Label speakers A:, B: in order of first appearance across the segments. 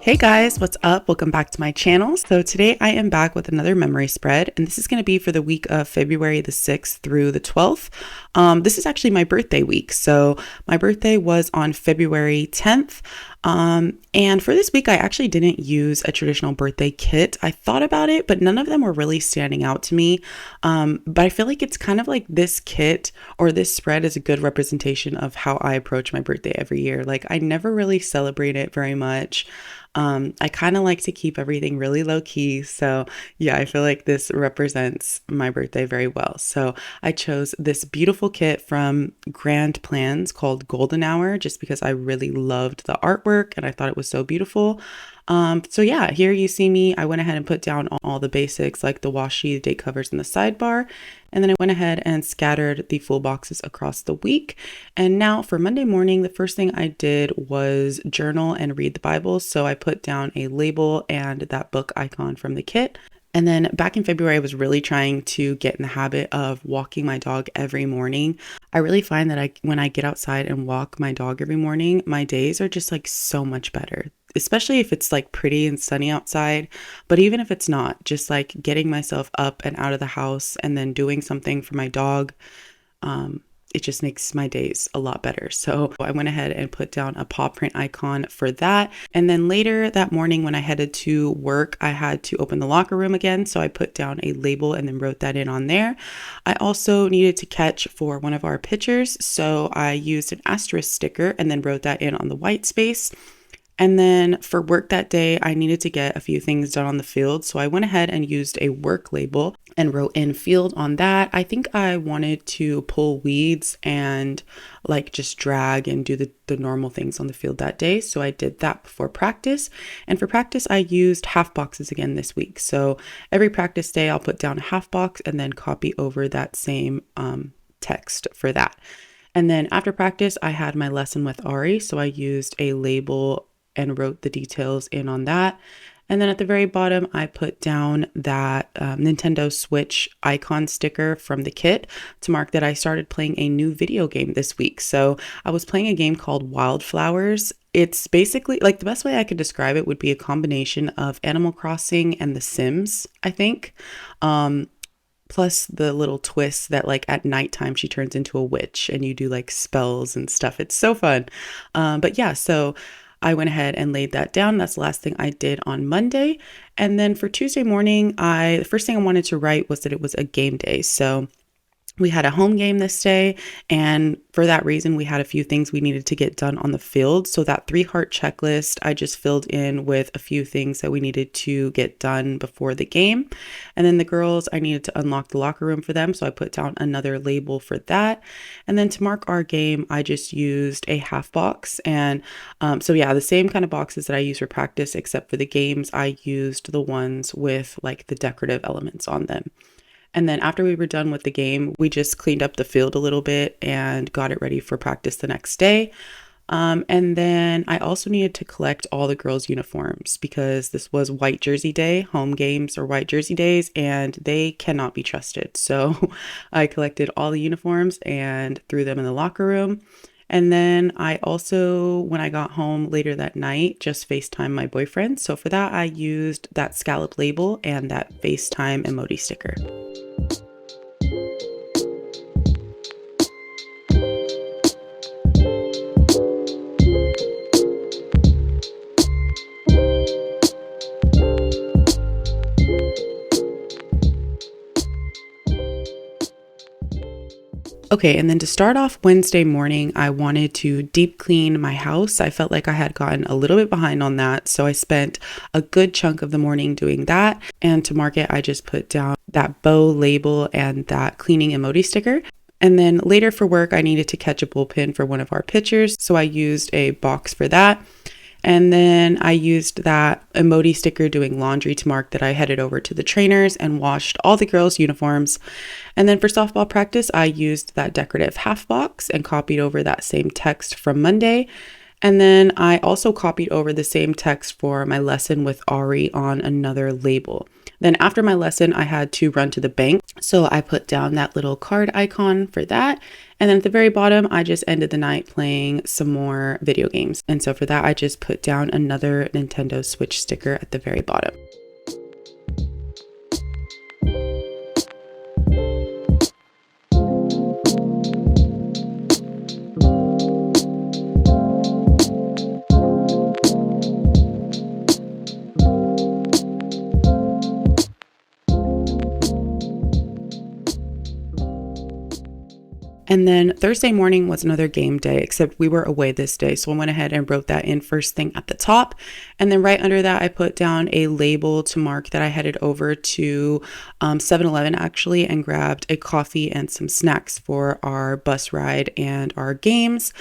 A: Hey guys, what's up? Welcome back to my channel. So today I am back with another memory spread, and this is going to be for the week of February the 6th through the 12th. This is actually my birthday week. So my birthday was on February 10th. And for this week, I actually didn't use a traditional birthday kit. I thought about it, but none of them were really standing out to me. But I feel like it's kind of like this kit or this spread is a good representation of how I approach my birthday every year. Like I never really celebrate it very much. I kind of like to keep everything really low key. So yeah, I feel like this represents my birthday very well. So I chose this beautiful kit from Grand Plans called Golden Hour, just because I really loved the artwork and I thought it was so beautiful. So yeah, here you see me. I went ahead and put down all the basics like the washi, the date covers, and the sidebar. And then I went ahead and scattered the full boxes across the week. And now for Monday morning, the first thing I did was journal and read the Bible. So I put down a label and that book icon from the kit. And then back in February, I was really trying to get in the habit of walking my dog every morning. I really find that when I get outside and walk my dog every morning, my days are just like so much better, especially if it's like pretty and sunny outside. But even if it's not, just like getting myself up and out of the house and then doing something for my dog, it just makes my days a lot better. So I went ahead and put down a paw print icon for that. And then later that morning when I headed to work, I had to open the locker room again. So I put down a label and then wrote that in on there. I also needed to catch for one of our pitchers. So I used an asterisk sticker and then wrote that in on the white space. And then for work that day, I needed to get a few things done on the field. So I went ahead and used a work label and wrote in field on that. I think I wanted to pull weeds and like just drag and do the normal things on the field that day. So I did that before practice. And for practice, I used half boxes again this week. So every practice day, I'll put down a half box and then copy over that same text for that. And then after practice, I had my lesson with Ari. So I used a label and wrote the details in on that. And then at the very bottom, I put down that Nintendo Switch icon sticker from the kit to mark that I started playing a new video game this week. So I was playing a game called Wildflowers. It's basically like the best way I could describe it would be a combination of Animal Crossing and The Sims, I think. Plus the little twist that like at nighttime she turns into a witch and you do like spells and stuff. It's so fun. But yeah, so I went ahead and laid that down. That's the last thing I did on Monday. And then for Tuesday morning, the first thing I wanted to write was that it was a game day. So we had a home game this day, and for that reason, we had a few things we needed to get done on the field. So that 3-heart checklist, I just filled in with a few things that we needed to get done before the game. And then the girls, I needed to unlock the locker room for them. So I put down another label for that. And then to mark our game, I just used a half box. And so yeah, the same kind of boxes that I use for practice, except for the games, I used the ones with like the decorative elements on them. And then after we were done with the game, we just cleaned up the field a little bit and got it ready for practice the next day. And then I also needed to collect all the girls' uniforms because this was white jersey day. Home games are white jersey days and they cannot be trusted. So I collected all the uniforms and threw them in the locker room. And then I also, when I got home later that night, just FaceTime my boyfriend. So for that, I used that scallop label and that FaceTime Emoti sticker. Okay, and then to start off Wednesday morning, I wanted to deep clean my house. I felt like I had gotten a little bit behind on that, so I spent a good chunk of the morning doing that. And to mark it, I just put down that bow label and that cleaning Emoti sticker. And then later for work, I needed to catch a bullpen for one of our pitchers, so I used a box for that. And then I used that Emoti sticker doing laundry to mark that I headed over to the trainers and washed all the girls' uniforms. And then for softball practice, I used that decorative half box and copied over that same text from Monday. And then I also copied over the same text for my lesson with Ari on another label. Then after my lesson, I had to run to the bank So I put down that little card icon for that. And then at the very bottom, I just ended the night playing some more video games. And so for that, I just put down another Nintendo Switch sticker at the very bottom. And then Thursday morning was another game day, except we were away this day. So I went ahead and wrote that in first thing at the top. And then right under that, I put down a label to mark that I headed over to 7-Eleven actually and grabbed a coffee and some snacks for our bus ride and our games.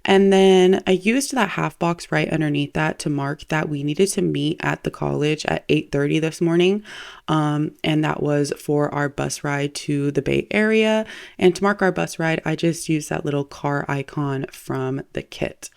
A: And then I used that half box right underneath that to mark that we needed to meet at the college at 8:30 this morning. And that was for our bus ride to the Bay Area. And to mark our bus ride, I just used that little car icon from the kit.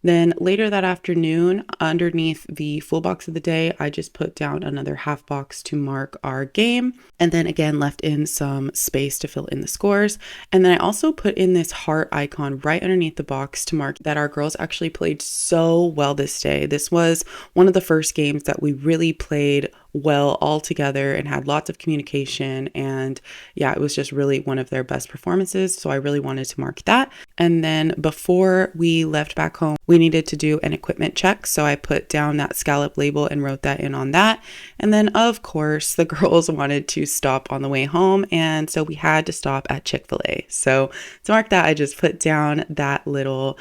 A: Then later that afternoon, underneath the full box of the day, I just put down another half box to mark our game. And then again, left in some space to fill in the scores. And then I also put in this heart icon right underneath the box to mark that our girls actually played so well this day. This was one of the first games that we really played well all together and had lots of communication. And yeah, it was just really one of their best performances. So I really wanted to mark that. And then before we left back home, we needed to do an equipment check. So I put down that scallop label and wrote that in on that. And then of course, the girls wanted to stop on the way home. And so we had to stop at Chick-fil-A. So to mark that, I just put down that little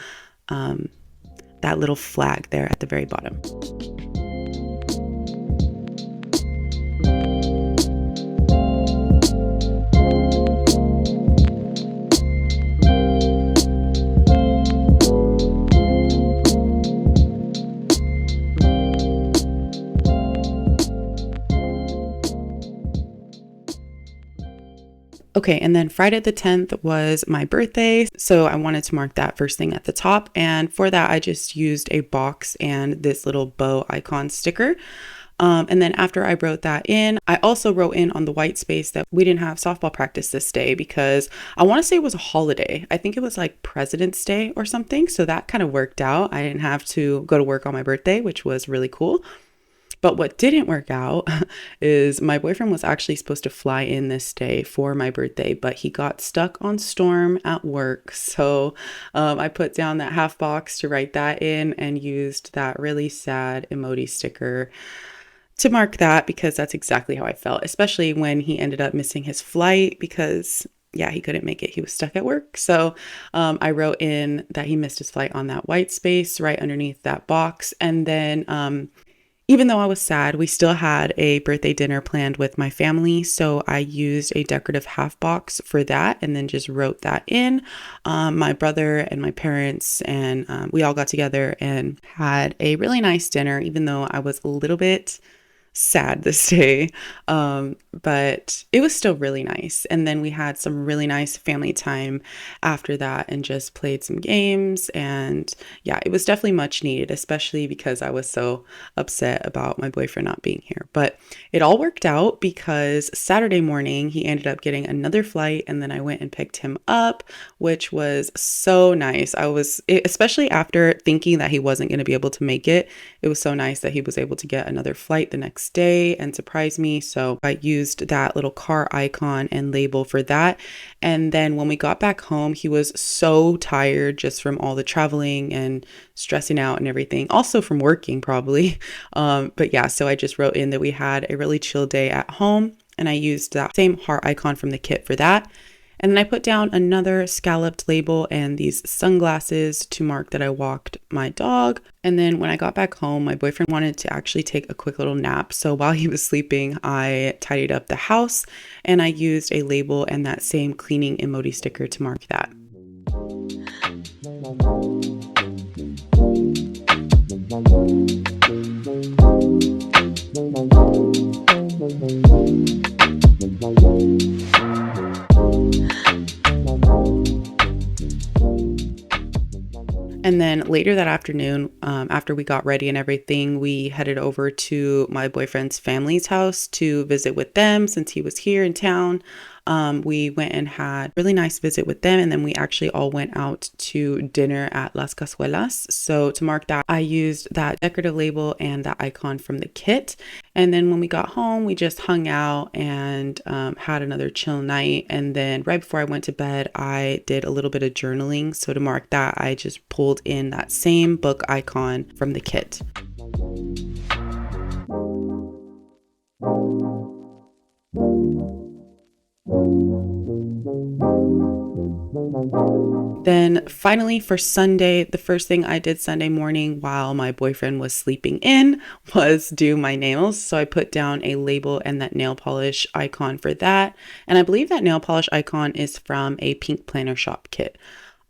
A: flag there at the very bottom. Okay, and then Friday the 10th was my birthday, so I wanted to mark that first thing at the top, and for that I just used a box and this little bow icon sticker. And then after I wrote that in, I also wrote in on the white space that we didn't have softball practice this day because I want to say it was a holiday. I think it was like President's Day or something, so that kind of worked out. I didn't have to go to work on my birthday, which was really cool. But what didn't work out is my boyfriend was actually supposed to fly in this day for my birthday, but he got stuck on storm at work. So I put down that half box to write that in and used that really sad Emoti sticker to mark that because that's exactly how I felt, especially when he ended up missing his flight because yeah, he couldn't make it. He was stuck at work. So I wrote in that he missed his flight on that white space right underneath that box. And then even though I was sad, we still had a birthday dinner planned with my family. So I used a decorative half box for that and then just wrote that in. My brother and my parents and we all got together and had a really nice dinner, even though I was a little bit sad this day. But it was still really nice. And then we had some really nice family time after that and just played some games. And yeah, it was definitely much needed, especially because I was so upset about my boyfriend not being here. But it all worked out because Saturday morning he ended up getting another flight and then I went and picked him up, which was so nice. Especially after thinking that he wasn't going to be able to make it, it was so nice that he was able to get another flight the next day and surprise me. So I used that little car icon and label for that. And then when we got back home, he was so tired just from all the traveling and stressing out and everything, also from working probably. But yeah, so I just wrote in that we had a really chill day at home and I used that same heart icon from the kit for that. And then I put down another scalloped label and these sunglasses to mark that I walked my dog. And then when I got back home, my boyfriend wanted to actually take a quick little nap. So while he was sleeping, I tidied up the house and I used a label and that same cleaning Emoti sticker to mark that. And then later that afternoon, after we got ready and everything, we headed over to my boyfriend's family's house to visit with them since he was here in town. We went and had a really nice visit with them, and then we actually all went out to dinner at Las Cazuelas. So to mark that, I used that decorative label and that icon from the kit. And then when we got home, we just hung out and had another chill night. And then right before I went to bed, I did a little bit of journaling. So to mark that, I just pulled in that same book icon from the kit. Then finally for Sunday, the first thing I did Sunday morning while my boyfriend was sleeping in was do my nails. So I put down a label and that nail polish icon for that. And I believe that nail polish icon is from a Pink Planner Shop kit.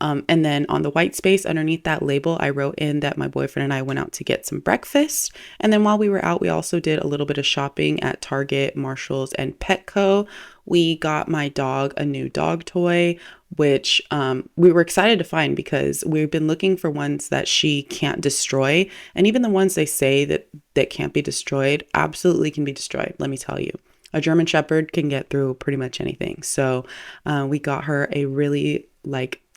A: And then on the white space underneath that label, I wrote in that my boyfriend and I went out to get some breakfast. And then while we were out, we also did a little bit of shopping at Target, Marshalls, and Petco. We got my dog a new dog toy, which we were excited to find because we've been looking for ones that she can't destroy. And even the ones they say that can't be destroyed absolutely can be destroyed, let me tell you. A German Shepherd can get through pretty much anything. So we got her a really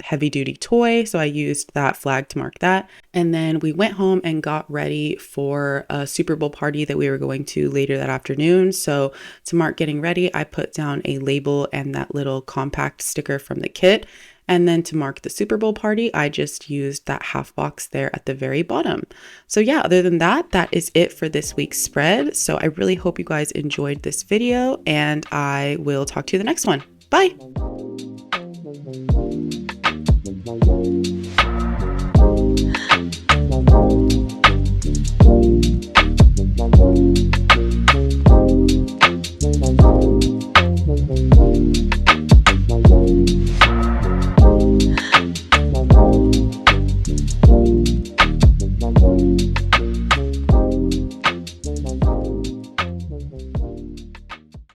A: heavy duty toy. So I used that flag to mark that. And then we went home and got ready for a Super Bowl party that we were going to later that afternoon. So to mark getting ready, I put down a label and that little compact sticker from the kit. And then to mark the Super Bowl party, I just used that half box there at the very bottom. So yeah, other than that, that is it for this week's spread. So I really hope you guys enjoyed this video, and I will talk to you the next one. Bye.